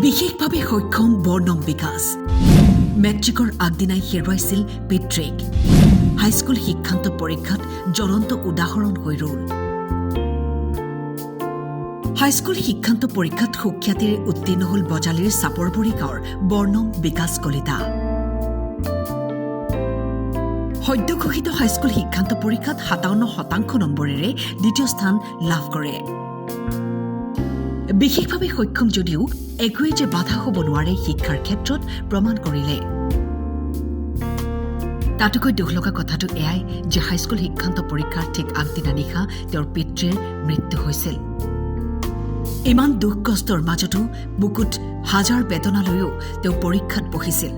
বিশেষভাৱে সক্ষম বৰ্ণম বিকাশ মেট্ৰিকৰ আগদিনাই হেৰুৱাইছিল পিতৃক হাইস্কুল শিক্ষান্ত পৰীক্ষাত জ্বলন্ত উদাহৰণ হৈ ৰ'ল হাইস্কুল শিক্ষান্ত পৰীক্ষাত সুখ্যাতিৰে উত্তীৰ্ণ হ'ল বজালীৰ চাপৰবৰী গাঁৱৰ বৰ্ণম বিকাশ কলিতা সদ্য ঘোষিত হাইস্কুল শিক্ষান্ত পৰীক্ষাত ৫৭% নম্বৰেৰে দ্বিতীয় স্থান লাভ কৰে বিশেষভাৱে সক্ষম যদিও একোৱে যে বাধা হ'ব নোৱাৰে শিক্ষাৰ ক্ষেত্ৰত প্ৰমাণ কৰিলে তাতোকৈ দুখ লগা কথাটো এয়াই যে হাইস্কুল শিক্ষান্ত পৰীক্ষাৰ ঠিক আগদিনা নিশা তেওঁৰ পিতৃৰ মৃত্যু হৈছিল ইমান দুখ কষ্টৰ মাজতো বুকুত হাজাৰ বেদনা লৈও তেওঁ পৰীক্ষাত বহিছিল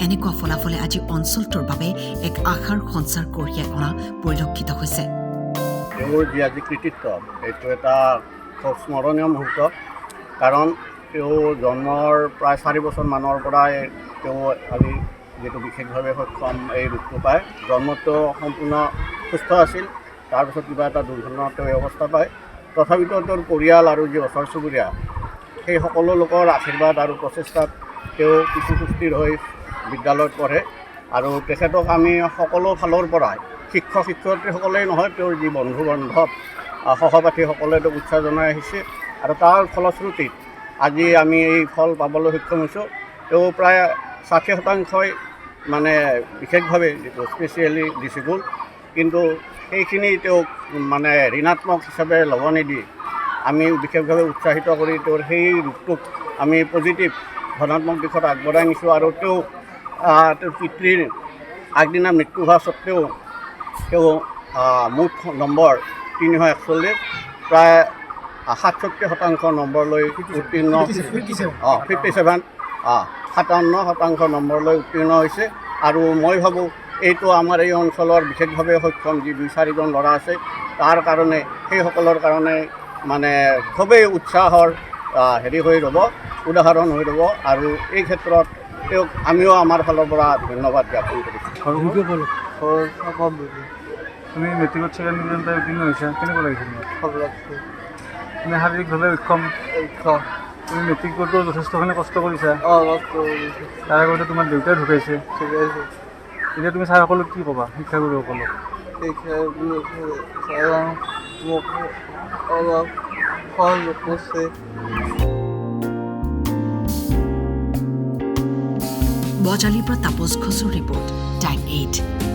এনেকুৱা ফলাফলে আজি অঞ্চলটোৰ বাবে এক আশাৰ সঞ্চাৰ কঢ়িয়াই অনা পৰিলক্ষিত হৈছে তেওঁৰ যি আজি কৃতিত্ব এইটো এটা খুব স্মৰণীয় মুহূৰ্ত কাৰণ তেওঁ জন্মৰ প্ৰায় 4 বছৰমানৰ পৰাই তেওঁ আজি যিটো বিশেষভাৱে সক্ষম এই ৰূপটো পায় জন্মটো সম্পূৰ্ণ সুস্থ আছিল তাৰপিছত কিবা এটা দুৰ্ঘটনাত তেওঁ অৱস্থা পায় তথাপিতো তেওঁৰ পৰিয়াল আৰু যি ওচৰ চুবুৰীয়া সেই সকলো লোকৰ আশীৰ্বাদ আৰু প্ৰচেষ্টাত তেওঁ কিছু সুস্থিৰ হৈ বিদ্যালয়ত পঢ়ে আৰু তেখেতক আমি সকলো ফালৰ পৰাই শিক্ষক শিক্ষয়িত্ৰীসকলেই নহয় তেওঁৰ যি বন্ধু বান্ধৱ সহপাঠীসকলে তেওঁক উৎসাহ জনাই আহিছে আৰু তাৰ ফলশ্ৰুতিত আজি আমি এই ফল পাবলৈ সক্ষম হৈছোঁ তেওঁ প্ৰায় ৬০% মানে বিশেষভাৱে স্পেচিয়েলি ডিচেবল কিন্তু সেইখিনি তেওঁক মানে ঋণাত্মক হিচাপে ল'ব নিদি আমি বিশেষভাৱে উৎসাহিত কৰি তেওঁৰ সেই ৰূপটোক আমি পজিটিভ ধনাত্মক দিশত আগবঢ়াই নিছোঁ আৰু তেওঁ পিতৃৰ আগদিনা মৃত্যু হোৱা স্বত্তেও তেওঁ মুঠ নম্বৰ ৩৪১ প্ৰায় ৬৭% নম্বৰ লৈ উত্তীৰ্ণ 57% নম্বৰ লৈ উত্তীৰ্ণ হৈছে আৰু মই ভাবোঁ এইটো আমাৰ এই অঞ্চলৰ বিশেষভাৱে সক্ষম যি ২-৪জন ল'ৰা আছে তাৰ কাৰণে সেইসকলৰ কাৰণে মানে খুবেই উৎসাহৰ হৈ ৰ'ব উদাহৰণ হৈ ৰ'ব আৰু এই ক্ষেত্ৰত তেওঁক আমিও আমাৰ ফালৰ পৰা ধন্যবাদ জ্ঞাপন কৰিছোঁ তুমি মেট্ৰিকত ছেকেণ্ড ডিভিজন পাই উত্তীৰ্ণ হৈছা কেনেকুৱা লাগিছে ভাল লাগিছে তুমি শাৰীৰিকভাৱে সক্ষম তুমি মেট্ৰিকতো যথেষ্টখিনি কষ্ট কৰিছা তাৰ আগতে তোমাৰ দেউতাই ঢুকাইছে এতিয়া তুমি ছাৰসকলক কি ক'বা শিক্ষাগুৰুসকলক অলপ সহযোগ কৰিছে বজালীৰ পৰা তাপস ঘোষৰ ৰিপৰ্ট টাইম 8